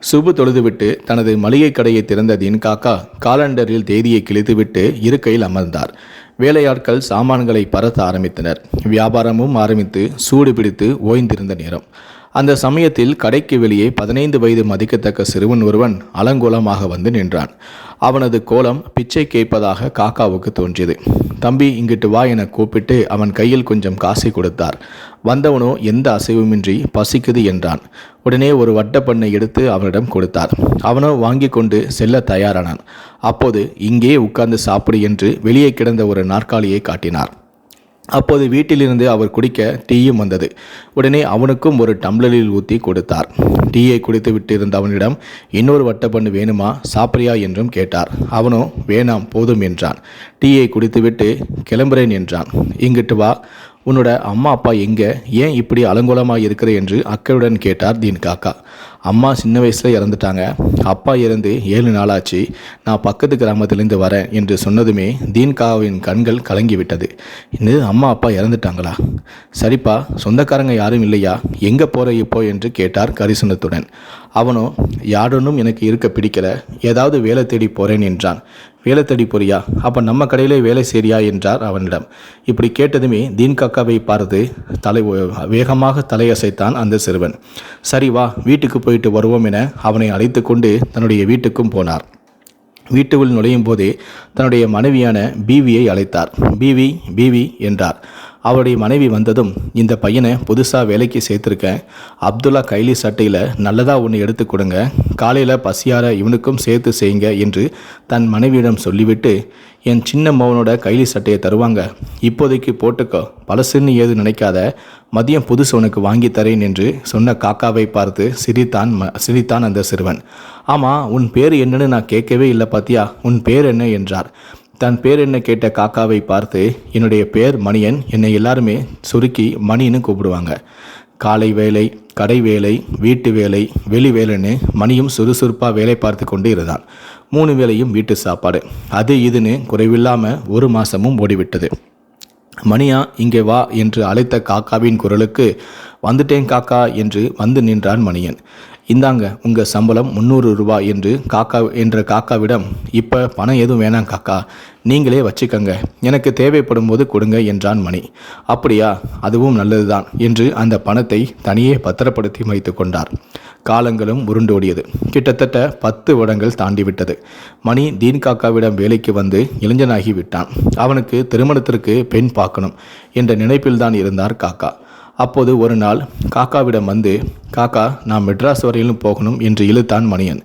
சுபு தொழுதுவிட்டு தனது மளிகை கடையை திறந்த தீன் காக்கா காலண்டரில் தேதியை கிழித்துவிட்டு இருக்கையில் அமர்ந்தார். வேலையாட்கள் சாமான்களை பரத்த ஆரம்பித்தனர். வியாபாரமும் ஆரம்பித்து சூடு பிடித்து ஓய்ந்திருந்த நேரம். அந்த சமயத்தில் கடைக்கு வெளியே 15 வயது மதிக்கத்தக்க சிறுவன் ஒருவன் அலங்கோலமாக வந்து நின்றான். அவனது கோலம் பிச்சை கேட்பதாக காக்காவுக்கு தோன்றியது. தம்பி, இங்கிட்டு வா என கூப்பிட்டு அவன் கையில் கொஞ்சம் காசை கொடுத்தார். வந்தவனோ எந்த அசைவுமின்றி பசிக்குது என்றான். உடனே ஒரு வட்டப்பண்ணை எடுத்து அவனிடம் கொடுத்தார். அவனோ வாங்கி கொண்டு செல்ல தயாரானான். அப்போது இங்கே உட்கார்ந்து சாப்பிடு என்று வெளியே கிடந்த ஒரு நாற்காலியை காட்டினார். அப்போது வீட்டிலிருந்து அவர் குடிக்க டீயும் வந்தது. உடனே அவனுக்கும் ஒரு டம்ளரில் ஊற்றி கொடுத்தார். டீயை குடித்து விட்டு இருந்த அவனிடம் இன்னொரு வட்டப்பண்ணு வேணுமா, சாப்பிட்றியா என்றும் கேட்டார். அவனோ வேணாம் போதும் என்றான். டீயை குடித்துவிட்டு கிளம்புறேன் என்றான். இங்கிட்டு வா, உன்னோட அம்மா அப்பா எங்கே, ஏன் இப்படி அலங்கோலமாக இருக்கிற என்று அக்கறையுடன் கேட்டார் தீன் காக்கா. அம்மா சின்ன வயசில் இறந்துட்டாங்க, அப்பா இறந்து 7 நாளாச்சு, நான் பக்கத்து கிராமத்திலேருந்து வரேன் என்று சொன்னதுமே தீன்காவின் கண்கள் கலங்கிவிட்டது. இன்னது, அம்மா அப்பா இறந்துட்டாங்களா? சரிப்பா, சொந்தக்காரங்க யாரும் இல்லையா, எங்கே போகிற இப்போ என்று கேட்டார் கரிசனத்துடன். அவனோ யாருன்னும் எனக்கு இருக்க பிடிக்கல, ஏதாவது வேலை தேடி போகிறேன் என்றான். வேலை தேடி போறியா, அப்போ நம்ம கடையிலே வேலை செய்றியா என்றார் அவனிடம். இப்படி கேட்டதுமே தீன் காக்காவை பார்த்து வேகமாக தலையசைத்தான் அந்த சிறுவன். சரி வா, வீட்டுக்கு போயிட்டு வருவோம் என அவனை அழைத்து கொண்டு தன்னுடைய வீட்டுக்கும் போனார். வீட்டுக்குள் நுழையும் போதே தன்னுடைய மனைவியான பீவியை அழைத்தார். பீவி பீவி என்றார். அவருடைய மனைவி வந்ததும், இந்த பையனை புதுசாக வேலைக்கு சேர்த்துருக்கேன், அப்துல்லா கைலி சட்டையில் நல்லதாக ஒன்று எடுத்து கொடுங்க, காலையில் பசியார இவனுக்கும் சேர்த்து செய்யுங்க என்று தன் மனைவியிடம் சொல்லிவிட்டு, என் சின்ன மகனோட கைலி சட்டையை தருவாங்க, இப்போதைக்கு போட்டுக்கோ, பழசுன்னு ஏது நினைக்காத, மதியம் புதுசு உனக்கு வாங்கி தரேன் என்று சொன்ன காக்காவை பார்த்து சிரித்தான் அந்த சிறுவன். ஆமாம், உன் பேர் என்னன்னு நான் கேட்கவே இல்லை பாத்தியா, உன் பேர் என்ன என்றார். தன் பேர் என்ன கேட்ட காக்காவை பார்த்து, என்னுடைய பேர் மணியன், என்னை எல்லாருமே சுருக்கி மணின்னு கூப்பிடுவாங்க. காலை வேலை, கடை வேலை, வீட்டு வேலை, வெளி வேலைன்னு மணியும் சுறுசுறுப்பாக வேலை பார்த்து கொண்டு இருந்தான். 3 வேளையும் வீட்டு சாப்பாடு, அது இதுன்னு குறைவில்லாமல் 1 மாதமும் ஓடிவிட்டது. மணியா, இங்கே வா என்று அழைத்த காக்காவின் குரலுக்கு வந்துட்டேன் காக்கா என்று வந்து நின்றான் மணியன். இந்தாங்க உங்கள் சம்பளம் 300 ரூபாய் என்று காக்காவிடம், இப்போ பணம் எதுவும் வேணாம் காக்கா, நீங்களே வச்சுக்கங்க, எனக்கு தேவைப்படும் போது கொடுங்க என்றான் மணி. அப்படியா, அதுவும் நல்லதுதான் என்று அந்த பணத்தை தனியே பத்திரப்படுத்தி வைத்து கொண்டார். காலங்களும் உருண்டோடியது. கிட்டத்தட்ட 10 வருடங்கள் தாண்டிவிட்டது. மணி தீன் காக்காவிடம் வேலைக்கு வந்து இளைஞனாகி விட்டான். அவனுக்கு திருமணத்திற்கு பெண் பார்க்கணும் என்ற நினைப்பில்தான் இருந்தார் காக்கா. அப்போது ஒரு நாள் காக்காவிடம் வந்து, காக்கா, நான் மெட்ராஸ் வரையிலும் போகணும் என்று இழுத்தான் மணியன்.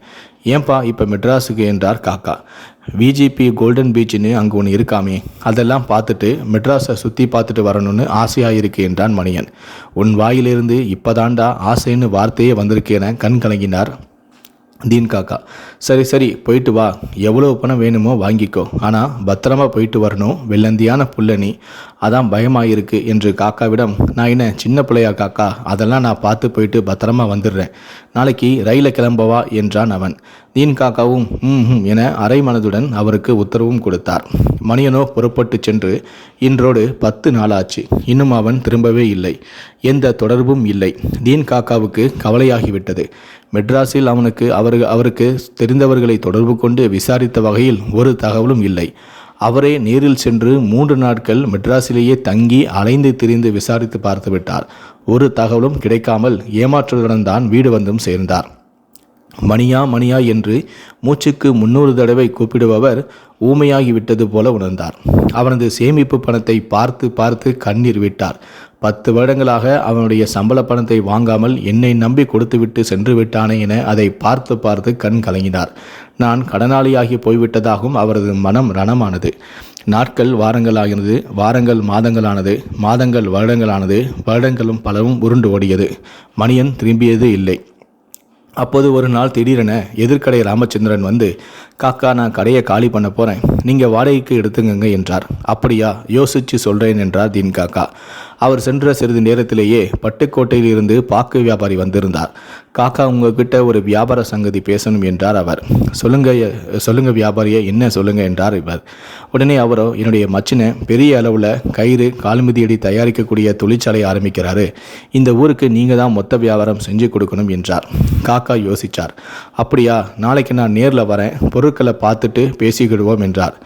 ஏன்பா இப்போ மெட்ராஸுக்கு என்றார் காக்கா. விஜிபி கோல்டன் பீச்சுன்னு அங்கே ஒன்று இருக்காமே, அதெல்லாம் பார்த்துட்டு மெட்ராஸை சுற்றி பார்த்துட்டு வரணும்னு ஆசையாக இருக்கு என்றான் மணியன். உன் வாயிலிருந்து இப்போதாண்டா ஆசைன்னு வார்த்தையே வந்திருக்கேன கண் கலங்கினார் தீன் காக்கா. சரி சரி, போயிட்டு வா, எவ்வளோ பணம் வேணுமோ வாங்கிக்கோ, ஆனால் பத்திரமா போயிட்டு வரணும், வெள்ளந்தியான புள்ளனி, அதான் பயமாயிருக்கு என்று காக்காவிடம், நான் என்ன சின்ன பிள்ளையா காக்கா, அதெல்லாம் நான் பார்த்து போயிட்டு பத்திரமா வந்துடுறேன், நாளைக்கு ரயிலில் கிளம்பவா என்றான் அவன். தீன் காக்காவும் என அரை மனதுடன் அவருக்கு உத்தரவும் கொடுத்தார். மணியனோ புறப்பட்டு சென்று இன்றோடு 10 நாளாச்சு, இன்னும் அவன் திரும்பவே இல்லை, எந்த தொடர்பும் இல்லை. தீன் காக்காவுக்கு கவலையாகிவிட்டது. மெட்ராஸில் அவருக்கு தெரிந்தவர்களை தொடர்பு கொண்டு விசாரித்த வகையில் ஒரு தகவலும் இல்லை. அவரே நேரில் சென்று 3 நாட்கள் மெட்ராஸிலேயே தங்கி அலைந்து திரிந்து விசாரித்து பார்த்து விட்டார். ஒரு தகவலும் கிடைக்காமல் ஏமாற்றுடன் தான் வீடு வந்தும் சேர்ந்தார். மணியா மணியா என்று மூச்சுக்கு 300 தடவை கூப்பிடுபவர் ஊமையாகிவிட்டது போல உணர்ந்தார். அவனது சேமிப்பு பணத்தை பார்த்து பார்த்து கண்ணீர் விட்டார். 10 வருடங்களாக அவனுடைய சம்பள பணத்தை வாங்காமல் என்னை நம்பி கொடுத்துவிட்டு சென்று விட்டானே என அதை பார்த்து பார்த்து கண் கலங்கினார். நான் கடனாளியாகி போய்விட்டதாகவும் அவரது மனம் ரணமானது. நாட்கள் வாரங்களாகிறது, வாரங்கள் மாதங்களானது, மாதங்கள் வருடங்களானது, வருடங்களும் பலவும் உருண்டு ஓடியது. மணியன் திரும்பியது இல்லை. அப்போது ஒரு நாள் திடீரென எதிர்க்கடை ராமச்சந்திரன் வந்து, காக்கா, நான் கடையை காலி பண்ண போகிறேன், நீங்கள் வாடகைக்கு எடுத்துங்கங்க என்றார். அப்படியா, யோசித்து சொல்கிறேன் என்றார் தீன் காக்கா. அவர் சென்ற சிறிது நேரத்திலேயே பட்டுக்கோட்டையில் இருந்து பாக்கு வியாபாரி வந்திருந்தார். காக்கா, உங்ககிட்ட ஒரு வியாபார சங்கதி பேசணும் என்றார் அவர். சொல்லுங்க வியாபாரியை, என்ன சொல்லுங்க என்றார் இவர். உடனே அவரோ, என்னுடைய மச்சினை பெரிய அளவில் கயிறு கால்மிதியடி தயாரிக்கக்கூடிய தொழிற்சாலை ஆரம்பிக்கிறாரு, இந்த ஊருக்கு நீங்கள் தான் மொத்த வியாபாரம் செஞ்சு கொடுக்கணும் என்றார். காக்கா யோசித்தார். அப்படியா, நாளைக்கு நான் நேரில் வரேன், பொருட்களை பார்த்துட்டு பேசிக்கிடுவோம் என்றார்.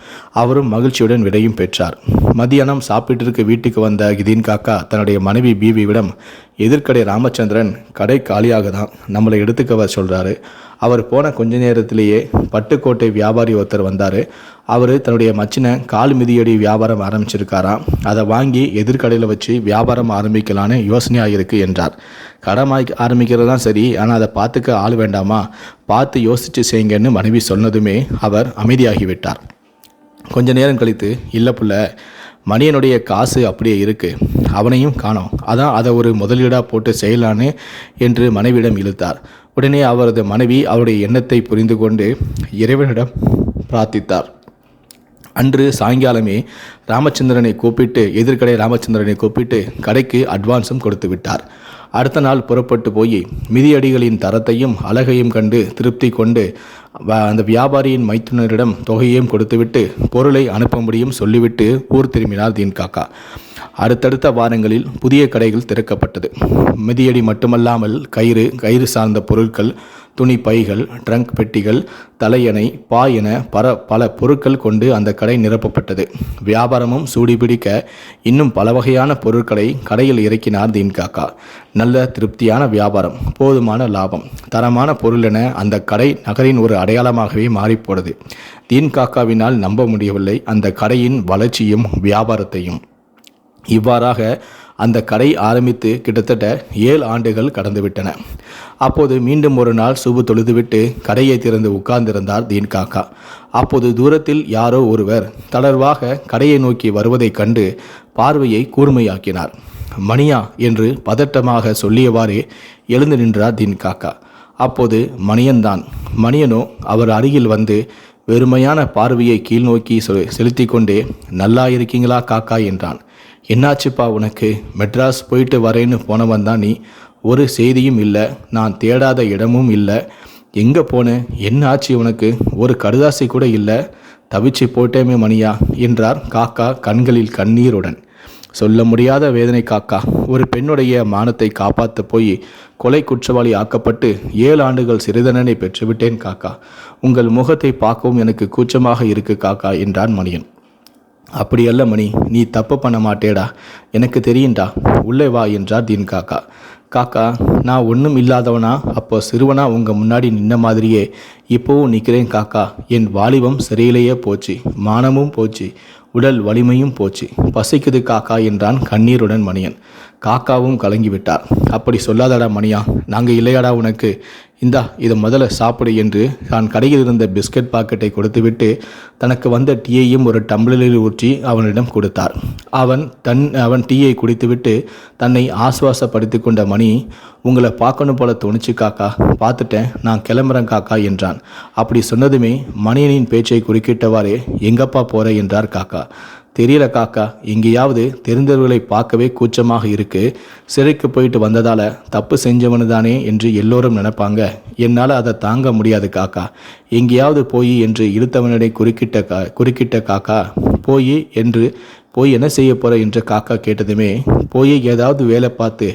அவரும் மகிழ்ச்சியுடன் விடையும் பெற்றார். மதியானம் சாப்பிட்டிருக்கு வீட்டுக்கு வந்த தீன் காக்கா தன்னுடைய மனைவி பீவியிடம், எதிர்க்கடை ராமச்சந்திரன் கடை காலியாக தான் நம்மளை எடுத்துக்க சொல்கிறாரு. அவர் போன கொஞ்ச நேரத்திலேயே பட்டுக்கோட்டை வியாபாரி ஒருத்தர் வந்தார். அவர் தன்னுடைய மச்சினை கால் மிதியடி வியாபாரம் ஆரம்பிச்சிருக்காராம். அதை வாங்கி எதிர்கடையில் வச்சு வியாபாரம் ஆரம்பிக்கலான்னு யோசனையாக இருக்குது என்றார். கடை ஆரம்பிக்கிறது தான் சரி, ஆனால் அதை பார்த்துக்க ஆள் வேண்டாமா, பார்த்து யோசித்து செய்யுங்கன்னு மனைவி சொன்னதுமே அவர் அமைதியாகிவிட்டார். கொஞ்ச நேரம் கழித்து, இல்லை புள்ள, மணியனுடைய காசு அப்படியே இருக்குது, அவனையும் காணோம், அதான் அதை ஒரு முதலீடாக போட்டு செய்யலான்னு என்று மனைவியிடம் இழுத்தார். உடனே அவரது மனைவி அவருடைய எண்ணத்தை புரிந்து கொண்டு இறைவனிடம் பிரார்த்தித்தார். அன்று சாயங்காலமே எதிர்கடை ராமச்சந்திரனை கூப்பிட்டு கடைக்கு அட்வான்ஸும் கொடுத்து விட்டார். அடுத்த நாள் புறப்பட்டு போய் மிதியடிகளின் தரத்தையும் அழகையும் கண்டு திருப்தி கொண்டு அந்த வியாபாரியின் மைத்துனரிடம் தொகையையும் கொடுத்துவிட்டு பொருளை அனுப்பும்படியும் சொல்லிவிட்டு ஊர் திரும்பினார் தீன் காக்கா. அடுத்தடுத்த வாரங்களில் புதிய கடைகள் திறக்கப்பட்டது. மிதியடி மட்டுமல்லாமல் கயிறு சார்ந்த பொருட்கள், துணி பைகள், ட்ரங்க் பெட்டிகள், தலையணை, பாய் என பல பொருட்கள் கொண்டு அந்த கடை நிரப்பப்பட்டது. வியாபாரமும் சூடிபிடிக்க இன்னும் பல வகையான பொருட்களை கடையில் இறக்கினார் தீன் காக்கா. நல்ல திருப்தியான வியாபாரம், போதுமான லாபம், தரமான பொருள் என அந்த கடை நகரின் ஒரு அடையாளமாகவே மாறிப்போனது. தீன் காக்காவினால் நம்ப முடியவில்லை அந்த கடையின் வளர்ச்சியும் வியாபாரத்தையும். இவ்வாறாக அந்த கடை ஆரம்பித்து கிட்டத்தட்ட 7 ஆண்டுகள் கடந்துவிட்டன. அப்போது மீண்டும் ஒரு நாள் சுபு தொழுதுவிட்டு கடையை திறந்து உட்கார்ந்திருந்தார் தீன் காக்கா. அப்போது தூரத்தில் யாரோ ஒருவர் தளர்வாக கடையை நோக்கி வருவதைக் கண்டு பார்வையை கூர்மையாக்கினார். மணியா என்று பதட்டமாக சொல்லியவாறே எழுந்து நின்றார் தீன் காக்கா. அப்போது மணியன்தான். மணியனோ அவர் அருகில் வந்து வெறுமையான பார்வையை கீழ் நோக்கி செலுத்தி கொண்டே, நல்லா இருக்கீங்களா காக்கா என்றான். என்னாச்சுப்பா உனக்கு, மெட்ராஸ் போயிட்டு வரேன்னு போனவன் தான் நீ, ஒரு செய்தியும் இல்லை, நான் தேடாத இடமும் இல்லை, எங்கே போனேன், என்ன ஆச்சு உனக்கு, ஒரு கடுதாசி கூட இல்லை, தவிச்சு போட்டேமே மணியா என்றார் காக்கா கண்களில் கண்ணீருடன். சொல்ல முடியாத வேதனை காக்கா, ஒரு பெண்ணுடைய மானத்தை காப்பாற்ற போய் கொலை குற்றவாளி ஆக்கப்பட்டு 7 ஆண்டுகள் சிறைதண்டனை பெற்றுவிட்டேன் காக்கா, உங்கள் முகத்தை பார்க்கவும் எனக்கு கூச்சமாக இருக்கு காக்கா என்றான் மணியன். அப்படியல்ல மணி, நீ தப்பு பண்ண மாட்டேடா, எனக்கு தெரியும்டா, உள்ளே வா என்றார் தீன் காக்கா. காக்கா, நான் ஒன்றும் இல்லாதவனா அப்போ சிறுவனா உங்கள் முன்னாடி நின்ன மாதிரியே இப்போவும் நிற்கிறேன் காக்கா. என் வாலிபம் சிறையிலேயே போச்சு, மானமும் போச்சு, உடல் வலிமையும் போச்சு, பசிக்குது காக்கா என்றான் கண்ணீருடன் மணியன். காக்காவும் கலங்கிவிட்டார். அப்படி சொல்லாதடா மணியா, நாங்கள் இல்லையாடா உனக்கு, இந்தா இதை முதல்ல சாப்பிடு என்று தான் கடையில் இருந்த பிஸ்கட் பாக்கெட்டை கொடுத்துவிட்டு தனக்கு வந்த டீயையும் ஒரு டம்ளரில் ஊற்றி அவனிடம் கொடுத்தார். அவன் டீயை குடித்துவிட்டு தன்னை ஆசுவாசப்படுத்தி கொண்ட மணி, உங்களை பார்க்கணும் போல தோணுச்சு காக்கா, பார்த்துட்டேன், நான் கிளம்புறேன் காக்கா என்றான். அப்படி சொன்னதுமே மணியனின் பேச்சை குறுக்கிட்டவாறே, எங்கப்பா போற என்றார் காக்கா. தெரியல காக்கா, எங்கேயாவது தெரிந்தவர்களை பார்க்கவே கூச்சமாக இருக்கு, சிறைக்கு போயிட்டு வந்ததால தப்பு செஞ்சவனு தானே என்று எல்லோரும் நினைப்பாங்க, என்னால் அதை தாங்க முடியாது காக்கா, எங்கேயாவது போய் என்று இழுத்தவனிடை குறுக்கிட்ட காக்கா. போய் என்ன செய்ய போற என்று காக்கா கேட்டதுமே, போய் ஏதாவது வேலை பார்த்து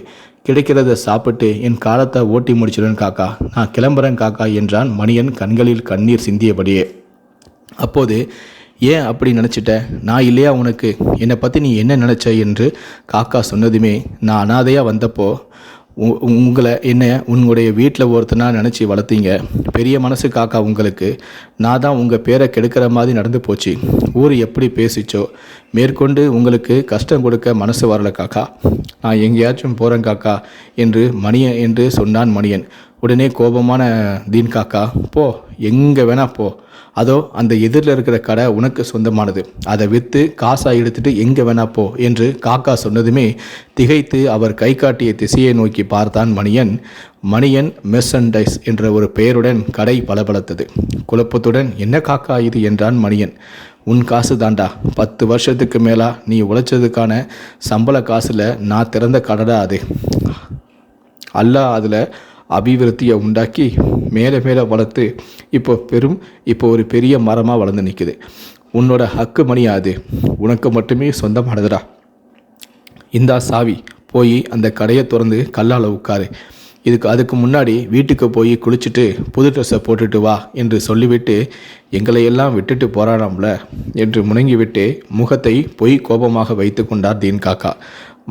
கிடைக்கிறத சாப்பிட்டு என் காலத்தை ஓட்டி முடிச்சிடுன்னு காக்கா, நான் கிளம்புறேன் காக்கா என்றான் மணியன் கண்களில் கண்ணீர் சிந்தியபடியே. அப்போது, ஏன் அப்படி நினச்சிட்ட, நான் இல்லையா உனக்கு, என்னை பற்றி நீ என்ன நினச்ச என்று காக்கா சொன்னதுமே, நான் அனாதையாக வந்தப்போ உங்களுடைய வீட்டில் ஒருத்தனாக நினச்சி வளர்த்தீங்க, பெரிய மனசு காக்கா உங்களுக்கு, நான் தான் உங்கள் பேரை கெடுக்கிற மாதிரி நடந்து போச்சு, ஊர் எப்படி பேசிச்சோ, மேற்கொண்டு உங்களுக்கு கஷ்டம் கொடுக்க மனசு வரல காக்கா, நான் எங்கேயாச்சும் போகிறேன் காக்கா என்று சொன்னான் மணியன். உடனே கோபமான தீன் காக்கா, போ, எங்கே வேணா போ, அதோ அந்த எதிரில் இருக்கிற கடை உனக்கு சொந்தமானது, அதை விற்று காசாக எடுத்துட்டு எங்கே வேணா போ என்று காக்கா சொன்னதுமே திகைத்து அவர் கை காட்டிய திசையை நோக்கி பார்த்தான் மணியன். மணியன் மெர்சன்டைஸ் என்ற ஒரு பெயருடன் கடை பளபளத்தது. குழப்பத்துடன், என்ன காக்கா இது என்றான் மணியன். உன் காசு தாண்டா, 10 வருஷத்துக்கு மேலா நீ உழைச்சதுக்கான சம்பள காசில் நான் திறந்த கடடா அது. அல்லாஹ் அதில் அபிவிருத்தியை உண்டாக்கி மேலே மேலே வளர்த்து இப்போ ஒரு பெரிய மரமாக வளர்ந்து நிற்குது. உன்னோட ஹக்கு மணியா அது, உனக்கு மட்டுமே சொந்தமானதுடா. இந்தா சாவி, போய் அந்த கடையை திறந்து கல்லால் உட்காரு. அதுக்கு முன்னாடி வீட்டுக்கு போய் குளிச்சுட்டு புது ட்ரெஸ்ஸை போட்டுட்டு வா என்று சொல்லிவிட்டு எங்களையெல்லாம் விட்டுட்டு போராடாம்ல என்று முணங்கிவிட்டு முகத்தை பொய் கோபமாக வைத்து கொண்டார் தீன் காக்கா.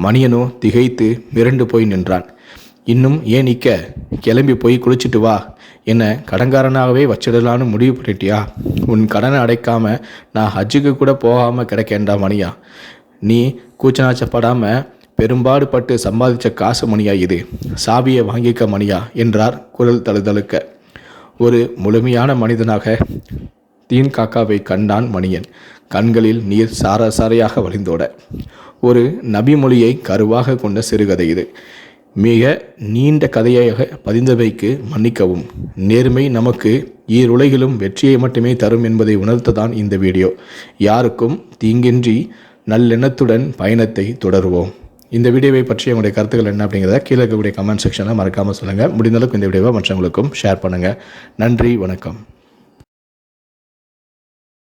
மணியனோ திகைத்து மிரண்டு போய் நின்றான். இன்னும் ஏன் நிற்க, கிளம்பி போய் குளிச்சுட்டு வா. என்ன கடன்காரனாகவே வச்சிடலான்னு முடிவு பண்ணிட்டியா? உன் கடனை அடைக்காம நான் ஹஜ்ஜுக்கு கூட போகாமல் கிடக்கேண்டா மணியா. நீ கூச்சநாச்சப்படாமல் பெரும்பாடுபட்டு சம்பாதிச்ச காசு மணியா இது, சாவியை வாங்கிக்க மணியா என்றார் குரல் தழுதழுக்க. ஒரு முழுமையான மனிதனாக தீன் காக்காவை கண்டான் மணியன். கண்களில் நீர் சாரையாக வழிந்தோட. ஒரு நபி மொழியை கருவாக கொண்ட சிறுகதை இது. மிக நீண்ட கதையாக பதிந்தவைக்கு மன்னிக்கவும். நேர்மை நமக்கு ஈருலகிலும் வெற்றியை மட்டுமே தரும் என்பதை உணர்த்ததான் இந்த வீடியோ. யாருக்கும் தீங்கின்றி நல்லெண்ணத்துடன் பயணத்தை தொடருவோம். இந்த வீடியோவை பற்றி உங்களுடைய கருத்துக்கள் என்ன அப்படிங்கிறத கீழே இருக்கக்கூடிய கமெண்ட் செக்ஷனில் மறக்காமல் சொல்லுங்கள். முடிந்தளவுக்கு இந்த வீடியோவை மற்றவங்களுக்கும் ஷேர் பண்ணுங்கள். நன்றி, வணக்கம்.